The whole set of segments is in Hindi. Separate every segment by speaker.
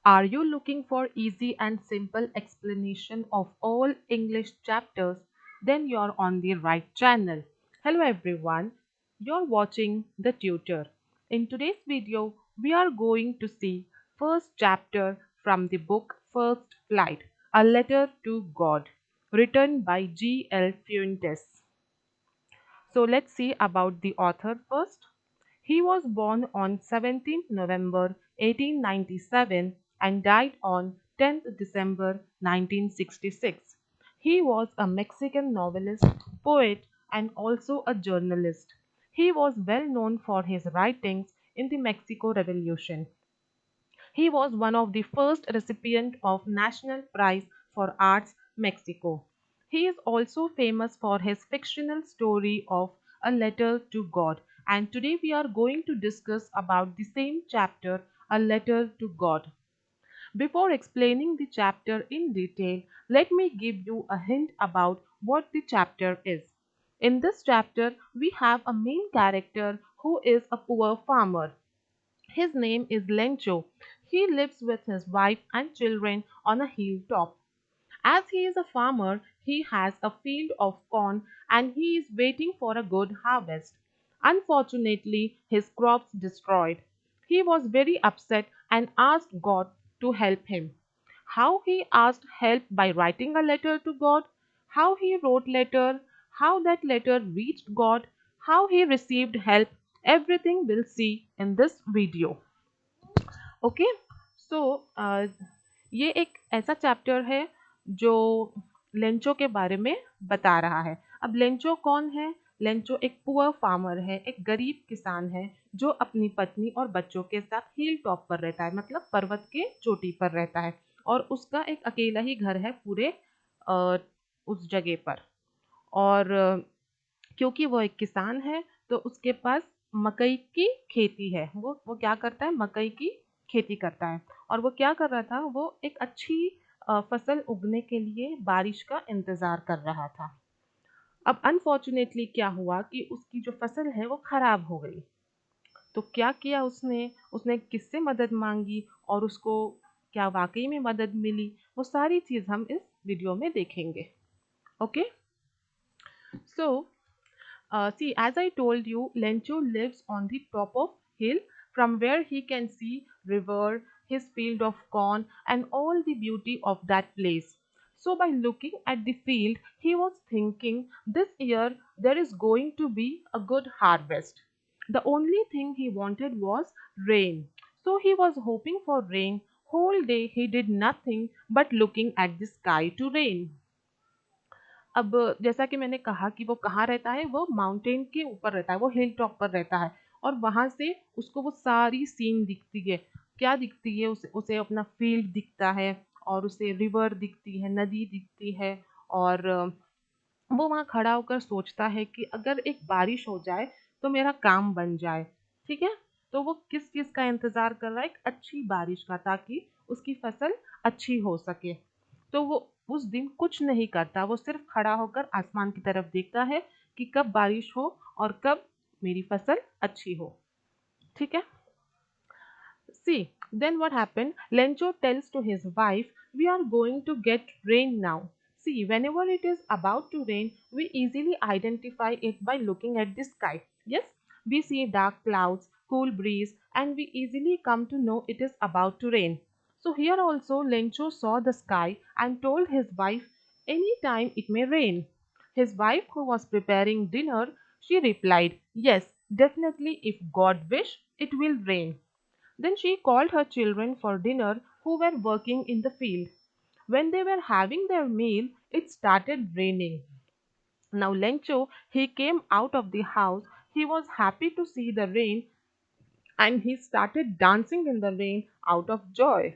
Speaker 1: Are you looking for easy and simple explanation of all English chapters? Then you're on the right channel. Hello everyone, you're watching The Tutor. In today's video, we are going to see first chapter from the book First Flight, A Letter to God, written by G.L. Fuentes. So let's see about the author first. He was born on 17th November 1897 and died on 10th December 1966. He was a Mexican novelist, poet, and also a journalist. He was well known for his writings in the Mexico Revolution. He was one of the first recipients of National Prize for Arts Mexico. He is also famous for his fictional story of A Letter to God, and today we are going to discuss about the same chapter, A Letter to God. Before explaining the chapter in detail, let me give you a hint about what the chapter is. In this chapter, we have a main character who is a poor farmer. His name is Lencho. He lives with his wife and children on a hilltop. As he is a farmer, he has a field of corn and he is waiting for a good harvest. Unfortunately, his crops destroyed. He was very upset and asked God to help him. How he asked help by writing a letter to God, how he wrote letter, how that letter reached God, how he received help, everything we'll see in this video. Okay so ये एक ऐसा चैप्टर है जो लेंचो के बारे में बता रहा है। अब लेंचो कौन है? लेंचो एक पुअर फार्मर है, एक गरीब किसान है जो अपनी पत्नी और बच्चों के साथ हिल टॉप पर रहता है, मतलब पर्वत के चोटी पर रहता है और उसका एक अकेला ही घर है पूरे अ, उस जगह पर। और क्योंकि वो एक किसान है तो उसके पास मकई की खेती है। वो क्या करता है? मकई की खेती करता है। और वो क्या कर रहा था? वो एक अच्छी फसल उगने के लिए बारिश का इंतज़ार कर रहा था। अब अनफॉर्चुनेटली क्या हुआ कि उसकी जो फसल है वो खराब हो गई। तो क्या किया उसने? उसने किससे मदद माँगी और उसको क्या वाक़ई में मदद मिली? वो सारी चीज़ हम इस वीडियो में देखेंगे। Okay? So see, as I told you, Lencho lives on the top of hill from where he can see river, his field of corn, and all the beauty of that place. So by looking at the field, he was thinking this year there is going to be a good harvest. The only thing he wanted was rain. So he was hoping for rain. Whole day he did nothing but looking at the sky to rain. अब जैसा कि मैंने कहा कि वो कहाँ रहता है, वो माउंटेन के ऊपर रहता है, वो हिल टॉप पर रहता है और वहाँ से उसको वो सारी सीन दिखती है। क्या दिखती है? उसे अपना फील्ड दिखता है और उसे रिवर दिखती है, नदी दिखती है और वो वहाँ खड़ा होकर सोचता है कि अगर एक बारिश हो जाए तो मेरा काम बन जाए। ठीक है? तो वो किस चीज़ का इंतज़ार कर रहा है? एक अच्छी बारिश का, ताकि उसकी फसल अच्छी हो सके। तो वो उस दिन कुछ नहीं करता, वो सिर्फ खड़ा होकर आसमान की तरफ देखता है कि कब बारिश हो और कब मेरी फसल अच्छी हो। ठीक है? See, then what happened? Lencho tells to his wife, we are going to get rain now. See, whenever it is about to rain, we easily identify it by looking at the sky. Yes, we see dark clouds, cool breeze, and we easily come to know it is about to rain. So here also Lencho saw the sky and told his wife, anytime it may rain. His wife, who was preparing dinner, she replied, yes, definitely if God wish, it will rain. Then she called her children for dinner who were working in the field. When they were having their meal, it started raining. Now Lencho, he came out of the house. He was happy to see the rain and he started dancing in the rain out of joy.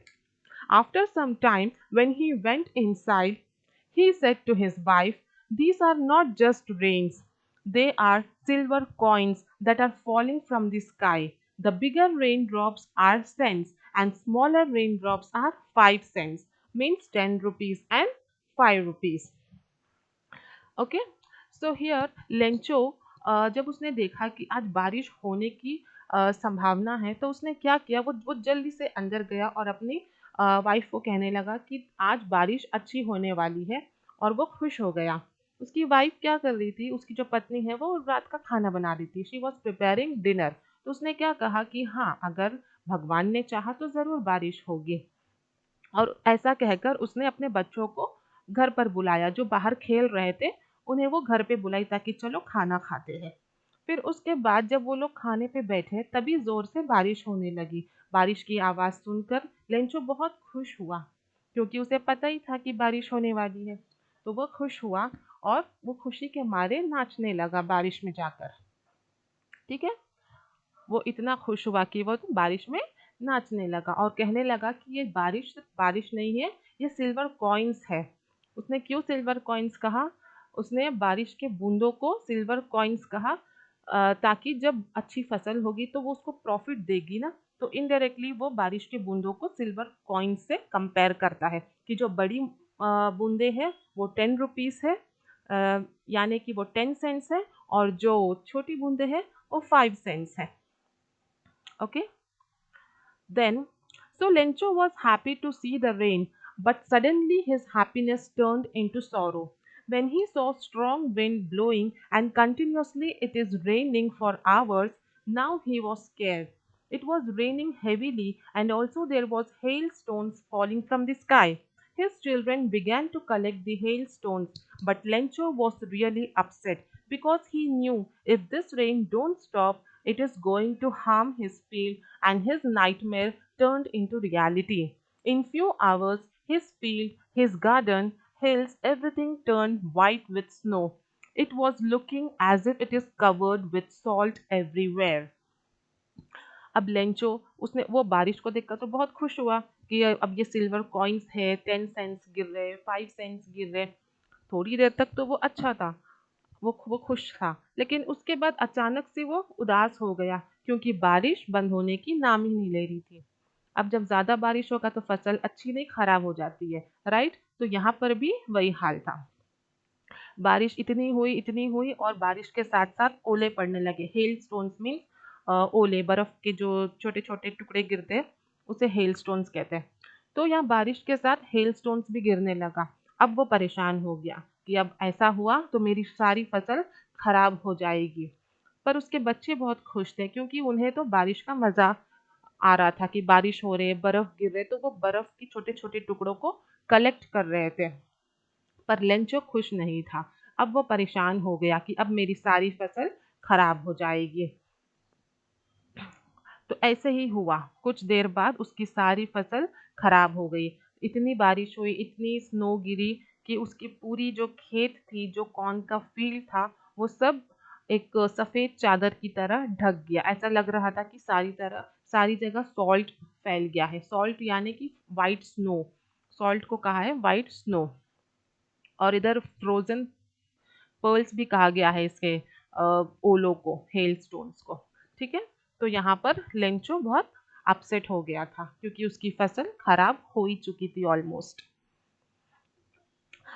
Speaker 1: After some time, when he went inside, he said to his wife, these are not just rains, they are silver coins that are falling from the sky. The bigger raindrops are cents and smaller raindrops are 5 cents, means 10 rupees and 5 rupees. Okay so here Lencho जब उसने देखा कि आज बारिश होने की संभावना है तो उसने क्या किया, वो जल्दी से अंदर गया और अपनी वाइफ को कहने लगा कि आज बारिश अच्छी होने वाली है, और वो खुश हो गया। उसकी वाइफ क्या कर रही थी, उसकी जो पत्नी है वो रात का खाना बना रही थी, शी वॉज प्रिपेयरिंग डिनर। तो उसने क्या कहा कि हाँ, अगर भगवान ने चाहा तो ज़रूर बारिश होगी। और ऐसा कहकर उसने अपने बच्चों को घर पर बुलाया, जो बाहर खेल रहे थे उन्हें वो घर पे बुलाई ताकि चलो खाना खाते हैं। फिर उसके बाद जब वो लोग खाने पे बैठे तभी जोर से बारिश होने लगी। बारिश की आवाज़ सुनकर लेंचो बहुत खुश हुआ, क्योंकि उसे पता ही था कि बारिश होने वाली है। तो वो खुश हुआ और वो खुशी के मारे नाचने लगा बारिश में जाकर। ठीक है, वो इतना खुश हुआ कि वो तो बारिश में नाचने लगा और कहने लगा कि ये बारिश सिर्फ बारिश नहीं है, ये सिल्वर कॉइन्स है। उसने क्यों सिल्वर कॉइन्स कहा? उसने बारिश के बूंदों को सिल्वर कॉइन्स कहा, ताकि जब अच्छी फसल होगी तो वो उसको प्रॉफिट देगी ना। तो इनडायरेक्टली वो बारिश के बूंदों को सिल्वर कॉइन्स से कंपेयर करता है कि जो बड़ी बूंदे हैं वो 10 रुपीज़ है, यानी कि वो 10 सेंट्स है, और जो छोटी बूंदे हैं वो 5 सेंट्स है। Okay. Then, so Lencho was happy to see the rain, but suddenly his happiness turned into sorrow. When he saw strong wind blowing and continuously it is raining for hours, now he was scared. It was raining heavily and also there was hailstones falling from the sky. His children began to collect the hailstones, but Lencho was really upset because he knew if this rain don't stop, it is going to harm his field, and his nightmare turned into reality. In few hours, his field, his garden, hills, everything turned white with snow. It was looking as if it is covered with salt everywhere. अब लेंचो, उसने वो बारिश को देखकर तो बहुत खुश हुआ कि अब ये सिल्वर कॉइन्स है, 10 सेंट्स गिर रहे, 5 सेंट्स गिर रहे। थोड़ी देर तक तो वो अच्छा था, वो खुश था, लेकिन उसके बाद अचानक से वो उदास हो गया, क्योंकि बारिश बंद होने की नाम ही नहीं ले रही थी। अब जब ज़्यादा बारिश होगा तो फसल अच्छी नहीं, खराब हो जाती है, राइट? तो यहाँ पर भी वही हाल था। बारिश इतनी हुई और बारिश के साथ-साथ ओले पड़ने लगे। हेल स्टोन्स मीन्स ओले, बर्फ के जो छोटे-छोटे टुकड़े गिरते हैं, उसे हेल स्टोन्स कहते हैं। तो यहाँ बारिश के साथ हेल स्टोन्स भी गिरने लगा। अब वो परेशान हो गया कि अब ऐसा हुआ तो मेरी सारी फसल खराब हो जाएगी। पर उसके बच्चे बहुत खुश थे, क्योंकि उन्हें तो बारिश का मज़ा आ रहा था कि बारिश हो रही है, बर्फ गिर रहे, तो वो बर्फ के छोटे-छोटे टुकड़ों को कलेक्ट कर रहे थे। पर लेंचो खुश नहीं था। अब वो परेशान हो गया कि अब मेरी सारी फसल खराब हो जाएगी। तो ऐसे ही हुआ। कुछ देर बाद उसकी सारी फसल खराब हो गई। इतनी बारिश हुई, इतनी स्नो गिरी कि उसकी पूरी जो खेत थी, जो कॉर्न का फील्ड था, वो सब एक सफ़ेद चादर की तरह ढक गया। ऐसा लग रहा था कि सारी जगह सॉल्ट फैल गया है। सॉल्ट यानी कि व्हाइट स्नो। सॉल्ट को कहा है व्हाइट स्नो। और इधर फ्रोज़न पर्ल्स भी कहा गया है इसके ओलों को, हेल स्टोन्स को। ठीक है? तो यहाँ पर लेंचो बहुत अपसेट हो गया था, क्योंकि उसकी फसल खराब हो ही चुकी थी almost.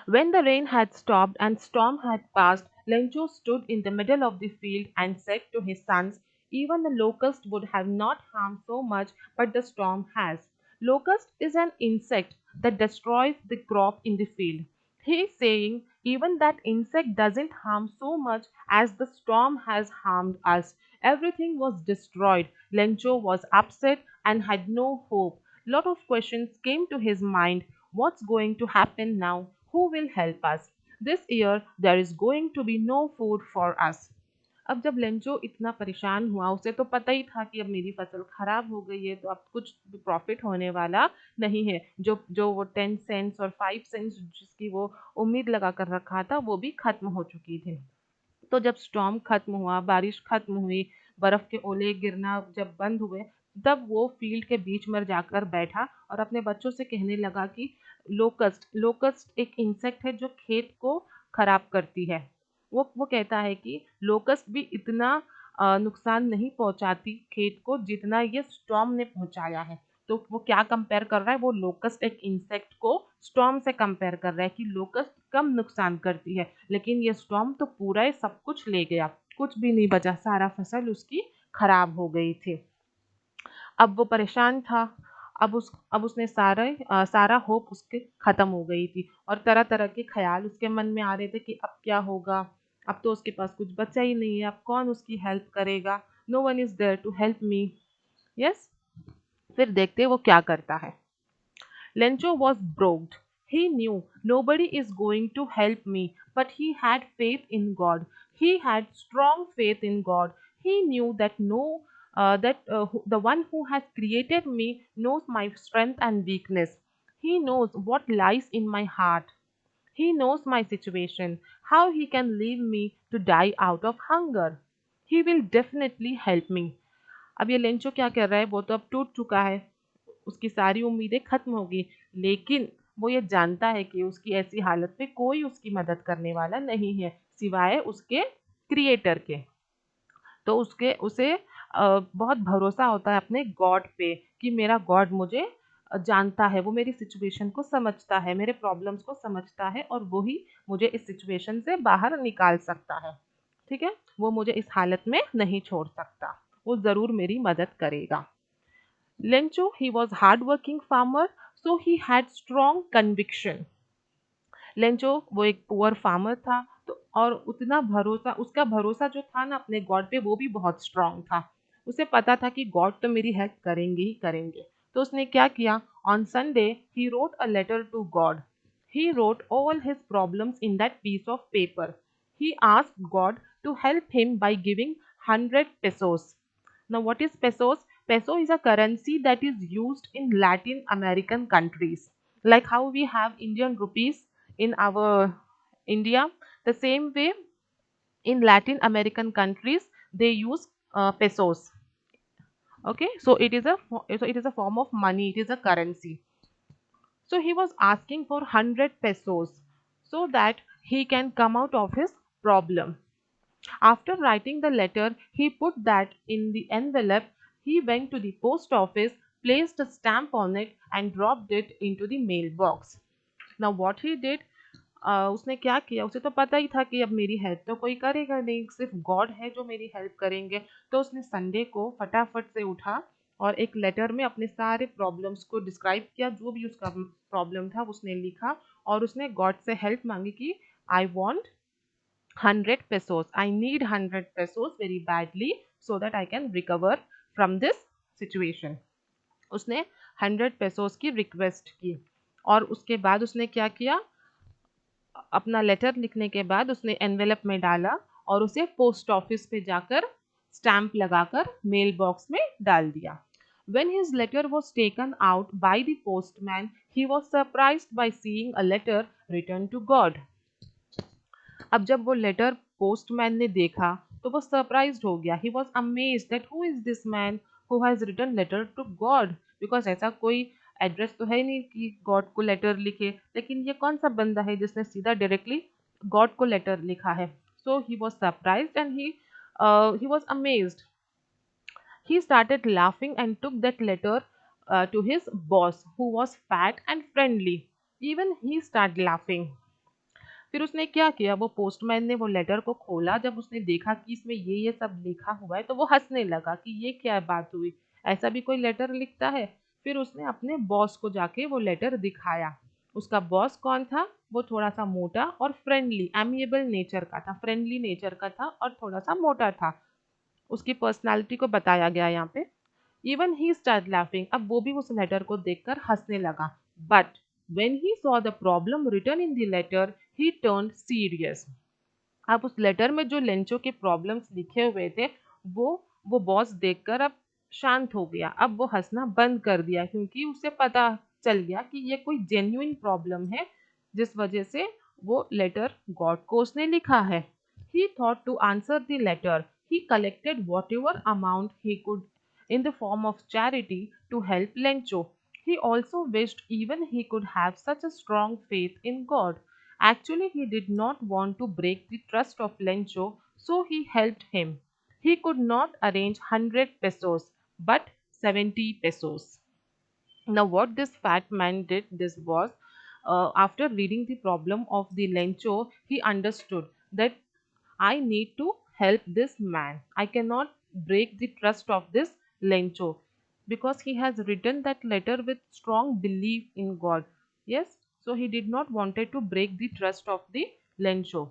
Speaker 1: When the rain had stopped and storm had passed, Lencho stood in the middle of the field and said to his sons, even the locust would have not harmed so much, but the storm has. Locust is an insect that destroys the crop in the field. He is saying even that insect doesn't harm so much as the storm has harmed us. Everything was destroyed. Lencho was upset and had no hope. Lot of questions came to his mind. What's going to happen now? Who will help us? This year there is going to be no food for us. अब जब लेंचो इतना परेशान हुआ, उसे तो पता ही था कि अब मेरी फसल खराब हो गई है, तो अब कुछ प्रॉफिट होने वाला नहीं है। जो जो वो 10 सेंट्स और 5 सेंट्स जिसकी वो उम्मीद लगा कर रखा था, वो भी खत्म हो चुकी थी। तो जब स्टॉर्म खत्म हुआ, बारिश खत्म हुई, बर्फ के ओले गिरना जब बंद हुए, तब वो फील्ड के बीच में जाकर बैठा और अपने बच्चों से कहने लगा कि लोकस्ट एक इंसेक्ट है जो खेत को खराब करती है। वो कहता है कि लोकस्ट भी इतना नुकसान नहीं पहुंचाती खेत को जितना ये स्टॉर्म ने पहुंचाया है। तो वो क्या कंपेयर कर रहा है, वो लोकस्ट एक इंसेक्ट को स्टॉर्म से कंपेयर कर रहा है कि लोकस्ट कम नुकसान करती है, लेकिन ये स्टॉर्म तो पूरा ही सब कुछ ले गया, कुछ भी नहीं बचा, सारा फसल उसकी खराब हो गई थी। अब वो परेशान था अब उसने सारा होप उसके खत्म हो गई थी और तरह तरह के ख्याल उसके मन में आ रहे थे कि अब क्या होगा। अब तो उसके पास कुछ बचा ही नहीं है, अब कौन उसकी हेल्प करेगा। No one is there to help me. Yes. फिर देखते हैं वो क्या करता है। Lencho was broke. He knew nobody is going to help me, but he had faith in God. He had strong faith in God. He knew that the one who has created me knows my strength and weakness. He knows what lies in my heart. He knows my situation, how he can leave me to die out of hunger. He will definitely help me. अब ये लेंचो क्या कर रहा है, वो तो अब टूट चुका है, उसकी सारी उम्मीदें खत्म हो गई। लेकिन वो ये जानता है कि उसकी ऐसी हालत में कोई उसकी मदद करने वाला नहीं है सिवाय उसके क्रिएटर के। तो उसके उसे बहुत भरोसा होता है अपने गॉड पे कि मेरा गॉड मुझे जानता है, वो मेरी सिचुएशन को समझता है, मेरे प्रॉब्लम्स को समझता है और वो ही मुझे इस सिचुएशन से बाहर निकाल सकता है। ठीक है, वो मुझे इस हालत में नहीं छोड़ सकता, वो ज़रूर मेरी मदद करेगा। Lencho, he was hardworking farmer, so he had strong conviction. Lencho वो एक पुअर फार्मर था, तो और उतना भरोसा, उसका भरोसा जो था ना अपने गॉड पे, वो भी बहुत स्ट्रांग था। उसे पता था कि गॉड तो मेरी हेल्प करेंगे ही करेंगे। तो उसने क्या किया, on Sunday he wrote a letter to God. He wrote all his problems in that piece of paper. He asked God to help him by giving 100 pesos. Now, what is pesos? Peso is a currency that is used in Latin American countries. Like how we have Indian rupees in our India, the same way in Latin American countries they use pesos. Okay, so it is a form of money. It is a currency. So he was asking for 100 pesos so that he can come out of his problem. After writing the letter, he put that in the envelope. He went to the post office, placed a stamp on it, and dropped it into the mailbox. Now, what he did, उसने क्या किया, उसे तो पता ही था कि अब मेरी हेल्प तो कोई करेगा नहीं, सिर्फ गॉड है जो मेरी हेल्प करेंगे। तो उसने संडे को फटाफट से उठा और एक लेटर में अपने सारे प्रॉब्लम्स को डिस्क्राइब किया, जो भी उसका प्रॉब्लम था उसने लिखा और उसने गॉड से हेल्प मांगी कि I want 100 pesos. I need 100 pesos very badly so that I can recover from this situation. उसने 100 pesos की रिक्वेस्ट की और उसके बाद उसने क्या किया, अपना लेटर लिखने के बाद उसने एनवेलप में डाला और उसे पोस्ट ऑफिस पे जाकर स्टैंप लगाकर मेल बॉक्स में डाल दिया। When his letter was taken out by the postman, he was surprised by seeing a letter written to God. अब जब वो लेटर पोस्टमैन ने देखा तो वो सरप्राइज्ड हो गया। He was amazed that who is this man who has written letter to God, because ऐसा कोई एड्रेस तो है नहीं कि गॉड को लेटर लिखे, लेकिन ये कौन सा बंदा है जिसने सीधा डायरेक्टली गॉड को लेटर लिखा है। So he was surprised and he was amazed. He started laughing and took that letter to his boss, who was fat and friendly. Even he started laughing. फिर उसने क्या किया, वो पोस्टमैन ने वो लेटर को खोला, जब उसने देखा कि इसमें ये सब लिखा हुआ है तो वो हंसने लगा कि ये क्या बात हुई, ऐसा भी कोई लेटर लिखता है। फिर उसने अपने बॉस को जाके वो लेटर दिखाया। उसका बॉस कौन था, वो थोड़ा सा मोटा और फ्रेंडली एमिएबल नेचर का था, फ्रेंडली नेचर का था और थोड़ा सा मोटा था। उसकी पर्सनालिटी को बताया गया यहाँ पे। इवन ही स्टार्ट लाफिंग, अब वो भी उस लेटर को देखकर हंसने लगा। But when he saw the problem return in the letter he turn serious. अब उस लेटर में जो लेंचो के प्रॉब्लम्स लिखे हुए थे वो वो बॉस देखकर अब शांत हो गया। अब वो हंसना बंद कर दिया क्योंकि उसे पता चल गया कि ये कोई जेन्युइन प्रॉब्लम है जिस वजह से वो लेटर गॉड को उसने लिखा है। He thought to answer the letter. He collected whatever amount he could in the form of charity to help Lencho. He also wished even he could have such a strong faith in God. Actually, he did not want to break the trust of Lencho, so he helped him. He could not arrange 100 pesos, but 70 pesos. Now, what this fat man did, this was, after reading the problem of the Lencho, he understood that I need to help this man. I cannot break the trust of this Lencho. because he has written that letter with strong belief in God. Yes, so he did not wanted to break the trust of the Lencho.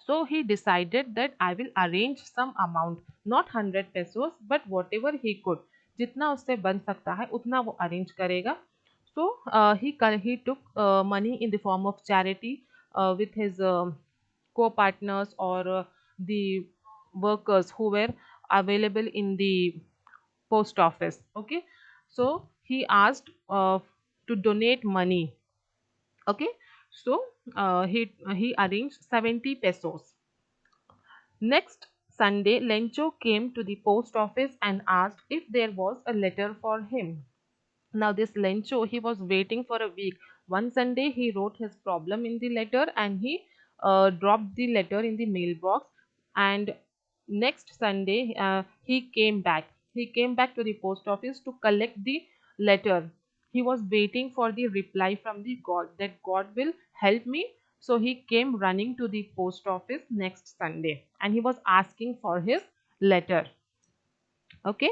Speaker 1: So he decided that I will arrange some amount, not 100 pesos, but whatever he could. जितना उससे बन सकता है उतना वो अरेंज करेगा. So he took money in the form of charity with his co-partners or the workers who were available in the post office. Okay, so he asked to donate money. Okay, so he arranged 70 pesos. Next Sunday, Lencho came to the post office and asked if there was a letter for him. Now, this Lencho, he was waiting for a week. One Sunday, he wrote his problem in the letter and he dropped the letter in the mailbox. And next Sunday, he came back. He came back to the post office to collect the letter. He was waiting for the reply from the God that God will help me. So he came running to the post office next Sunday and he was asking for his letter. Okay.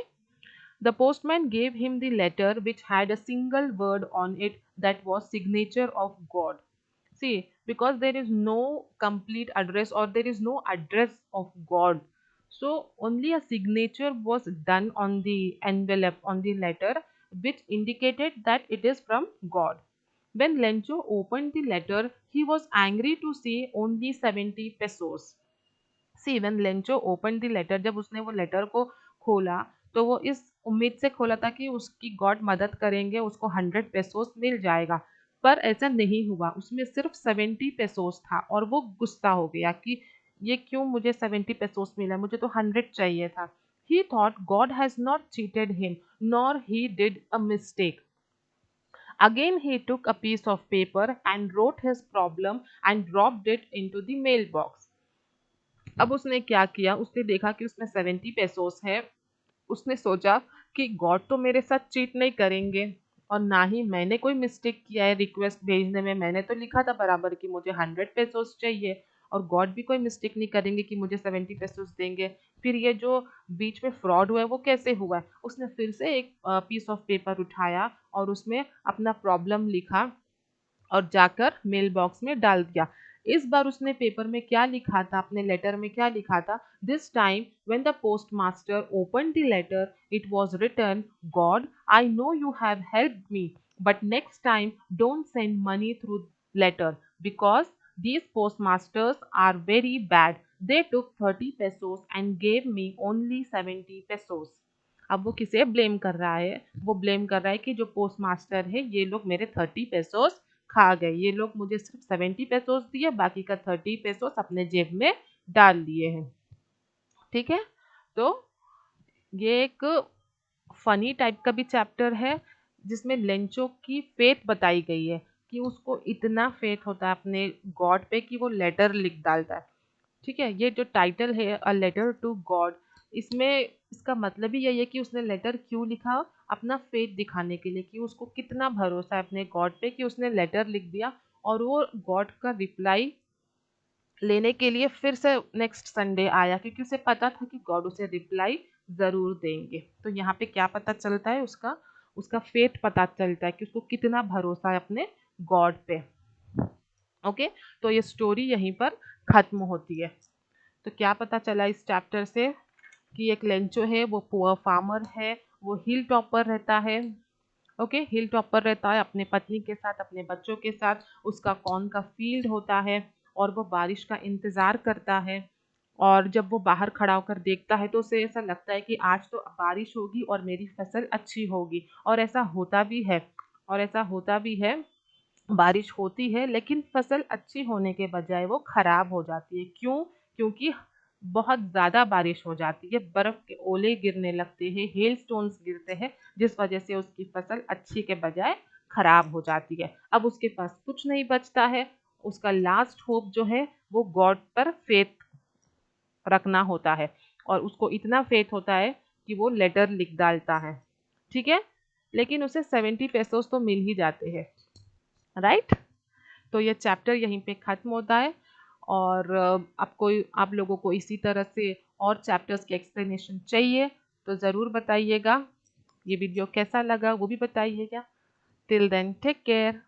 Speaker 1: The postman gave him the letter which had a single word on it that was signature of God. See, because there is no complete address or there is no address of God. So only a signature was done on the envelope, on the letter, which indicated that it is from God. When Lencho opened the letter, he was angry to see only 70 pesos. See when Lencho open the letter, जब उसने वो लेटर को खोला तो वो इस उम्मीद से खोला था कि उसकी गॉड मदद करेंगे, उसको 100 पेसोस मिल जाएगा. पर ऐसा नहीं हुआ, उसमें सिर्फ 70 पेसोस था और वो गुस्सा हो गया कि ये क्यों मुझे 70 पेसोस मिला, मुझे तो 100 चाहिए था. ही thought God has not cheated him nor he did a mistake. Again, he took a piece of paper and wrote his problem and dropped it into the mailbox. अब उसने क्या किया, उसने देखा कि उसमें 70 पेसोस है. उसने सोचा कि गॉड तो मेरे साथ चीट नहीं करेंगे और ना ही मैंने कोई मिस्टेक किया है रिक्वेस्ट भेजने में. मैंने तो लिखा था बराबर कि मुझे 100 पेसोस चाहिए और गॉड भी कोई मिस्टेक नहीं करेंगे कि मुझे 70 पेसोस देंगे. फिर ये जो बीच में फ्रॉड हुआ है वो कैसे हुआ है. उसने फिर से एक पीस ऑफ पेपर उठाया और उसमें अपना प्रॉब्लम लिखा और जाकर मेल बॉक्स में डाल दिया. इस बार उसने पेपर में क्या लिखा था, अपने लेटर में क्या लिखा था, this time when the postmaster open the letter it was return, God I know you have help me but next time don't send money through letter because these postmasters are very bad. They took 30 pesos and gave me only 70 pesos. अब वो किसे ब्लेम कर रहा है, वो ब्लेम कर रहा है कि जो पोस्ट मास्टर है ये लोग मेरे 30 पेसोस खा गए, ये लोग मुझे सिर्फ 70 पेसोस दिए, बाकी का 30 पेसोस अपने जेब में डाल लिए हैं. ठीक है, तो ये एक फनी टाइप का भी चैप्टर है जिसमें लेंचो की फेथ बताई गई है कि उसको इतना फेथ होता है अपने गॉड पे कि वो लेटर लिख डालता है. ठीक है, ये जो टाइटल है अ लेटर टू गॉड, इसमें इसका मतलब ही यही है कि उसने लेटर क्यों लिखा, अपना फेथ दिखाने के लिए कि उसको कितना भरोसा है अपने गॉड पे कि उसने लेटर लिख दिया और वो गॉड का रिप्लाई लेने के लिए फिर से नेक्स्ट संडे आया क्योंकि उसे पता था कि गॉड उसे रिप्लाई ज़रूर देंगे. तो यहाँ पे क्या पता चलता है, उसका उसका फेथ पता चलता है कि उसको कितना भरोसा है अपने गॉड पे. ओके, तो ये स्टोरी यहीं पर ख़त्म होती है. तो क्या पता चला इस चैप्टर से कि एक लेंचो है, वो पुअर फार्मर है, वो हिल टॉपर रहता है. ओके, हिल टॉपर रहता है अपने पत्नी के साथ, अपने बच्चों के साथ. उसका कॉर्न का फील्ड होता है और वो बारिश का इंतज़ार करता है. और जब वो बाहर खड़ा होकर देखता है तो उसे ऐसा लगता है कि आज तो बारिश होगी और मेरी फसल अच्छी होगी. और ऐसा होता भी है, और ऐसा होता भी है, बारिश होती है लेकिन फसल अच्छी होने के बजाय वो खराब हो जाती है. क्यों? क्योंकि बहुत ज़्यादा बारिश हो जाती है, बर्फ़ के ओले गिरने लगते हैं, हेल स्टोन्स गिरते हैं, जिस वजह से उसकी फसल अच्छी के बजाय खराब हो जाती है. अब उसके पास कुछ नहीं बचता है, उसका लास्ट होप जो है वो गॉड पर फेथ रखना होता है और उसको इतना फेथ होता है कि वो लेटर लिख डालता है. ठीक है, लेकिन उसे 70 पेसोस तो मिल ही जाते हैं, राइट. तो ये चैप्टर यहीं पे ख़त्म होता है और आपको, आप लोगों को इसी तरह से और चैप्टर्स की एक्सप्लेनेशन चाहिए तो ज़रूर बताइएगा. ये वीडियो कैसा लगा वो भी बताइएगा। Till then take care.